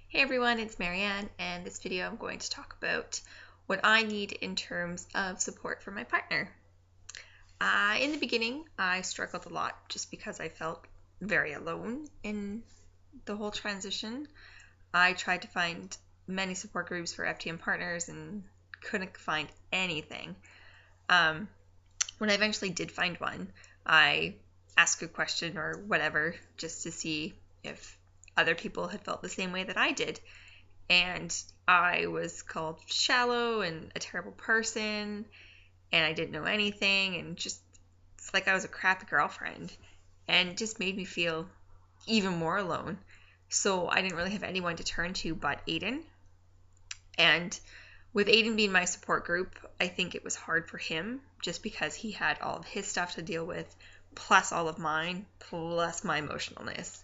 Hey everyone, it's Marianne, and this video I'm going to talk about what I need in terms of support from my partner. In the beginning, I struggled a lot just because I felt very alone in the whole transition. I tried to find many support groups for FTM partners and couldn't find anything. When I eventually did find one, I asked a question or whatever just to see if other people had felt the same way that I did. And I was called shallow and a terrible person, and I didn't know anything, and just it's like I was a crappy girlfriend, and it just made me feel even more alone. So I didn't really have anyone to turn to but Aiden. And with Aiden being my support group, I think it was hard for him just because he had all of his stuff to deal with, plus all of mine, plus my emotionalness.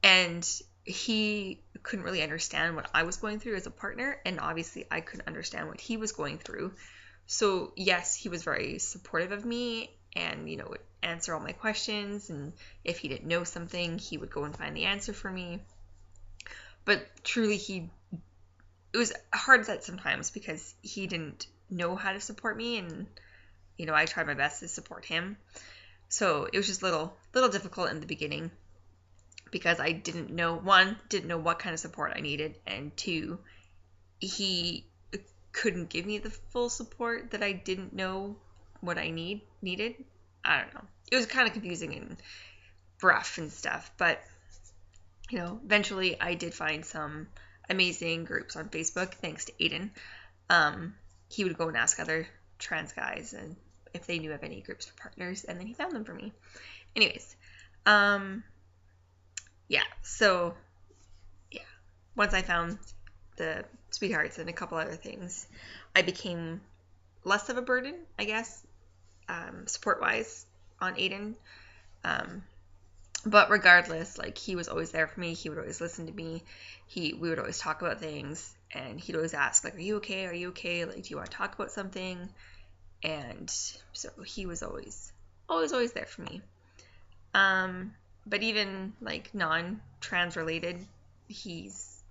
And he couldn't really understand what I was going through as a partner, and obviously I couldn't understand what he was going through. So yes, he was very supportive of me and, would answer all my questions, and if he didn't know something, he would go and find the answer for me. But truly it was hard at sometimes because he didn't know how to support me, and I tried my best to support him. So it was just little difficult in the beginning because I didn't know what kind of support I needed, and two, he couldn't give me the full support that I didn't know what I needed. I don't know. It was kind of confusing and rough and stuff, but eventually I did find some amazing groups on Facebook thanks to Aiden. He would go and ask other trans guys and if they knew of any groups for partners, and then he found them for me. Anyways, so once I found the sweethearts and a couple other things, I became less of a burden, I guess, support-wise on Aiden. But regardless, he was always there for me. He would always listen to me. We would always talk about things, and he'd always ask, are you okay? Are you okay? Do you want to talk about something? And so he was always there for me. But even non-trans related, he's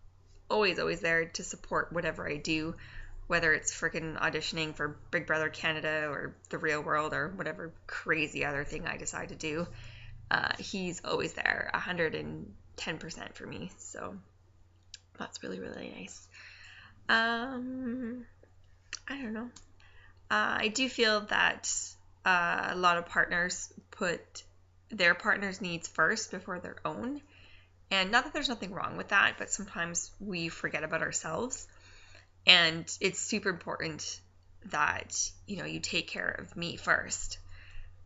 always there to support whatever I do, whether it's freaking auditioning for Big Brother Canada or the Real World or whatever crazy other thing I decide to do. He's always there, 110% for me. So that's really, really nice. I don't know. I do feel that a lot of partners put their partner's needs first before their own. And not that there's nothing wrong with that, but sometimes we forget about ourselves. And it's super important that, you take care of me first.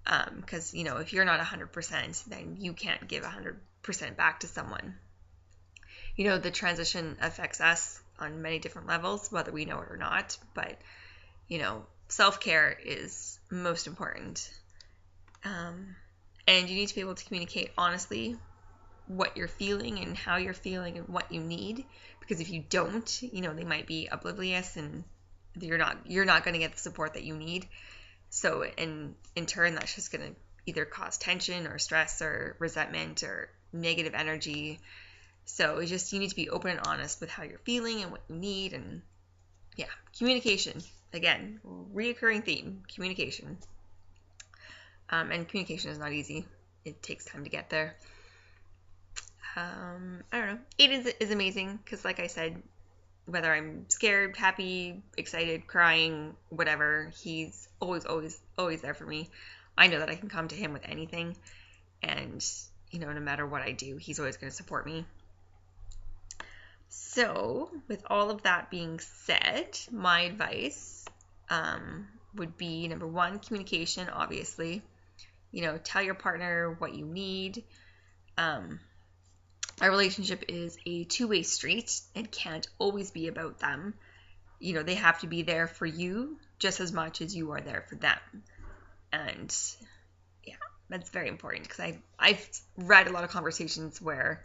Because, if you're not 100%, then you can't give 100% back to someone. The transition affects us on many different levels, whether we know it or not. But, self-care is most important. And you need to be able to communicate honestly what you're feeling and how you're feeling and what you need, because if you don't, they might be oblivious and you're not going to get the support that you need. So in turn, that's just going to either cause tension or stress or resentment or negative energy. So it's just, you need to be open and honest with how you're feeling and what you need. And communication, again, reoccurring theme, communication. And communication is not easy. It takes time to get there. I don't know. Aiden is amazing because, like I said, whether I'm scared, happy, excited, crying, whatever, he's always there for me. I know that I can come to him with anything, and no matter what I do, he's always going to support me. So, with all of that being said, my advice would be, number one, communication, obviously. Tell your partner what you need. Our relationship is a two-way street and can't always be about them. They have to be there for you just as much as you are there for them. And that's very important because I've read a lot of conversations where,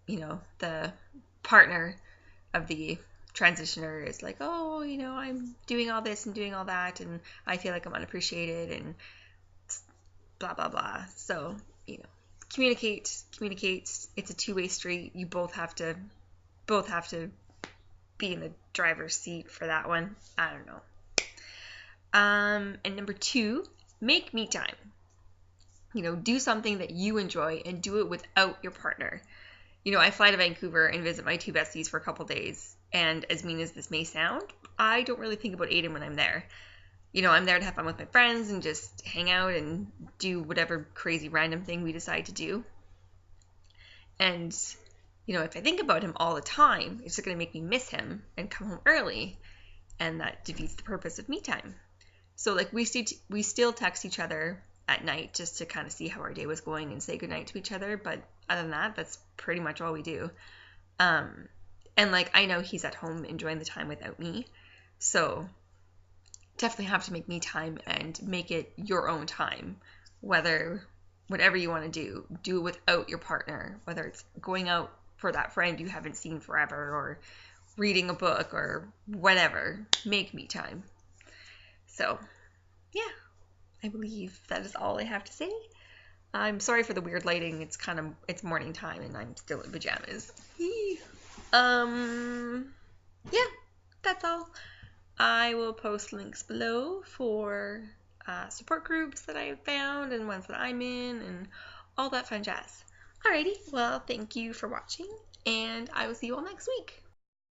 the partner of the transitioner is like, oh, I'm doing all this and doing all that, and I feel like I'm unappreciated and blah, blah, blah. So, communicate. It's a two-way street. You both have to be in the driver's seat for that one. I don't know. And number 2, make me time. Do something that you enjoy and do it without your partner. I fly to Vancouver and visit my 2 besties for a couple days. And as mean as this may sound, I don't really think about Aiden when I'm there. I'm there to have fun with my friends and just hang out and do whatever crazy random thing we decide to do. And, if I think about him all the time, it's just going to make me miss him and come home early. And that defeats the purpose of me time. So, we still text each other at night just to kind of see how our day was going and say goodnight to each other. But other than that, that's pretty much all we do. And, I know he's at home enjoying the time without me. So, definitely have to make me time and make it your own time. Whatever you want to do it without your partner. Whether it's going out for that friend you haven't seen forever or reading a book or whatever. Make me time. So, yeah. I believe that is all I have to say. I'm sorry for the weird lighting. It's morning time and I'm still in pajamas. Yeah, that's all. I will post links below for support groups that I have found and ones that I'm in and all that fun jazz. Alrighty, well, thank you for watching and I will see you all next week.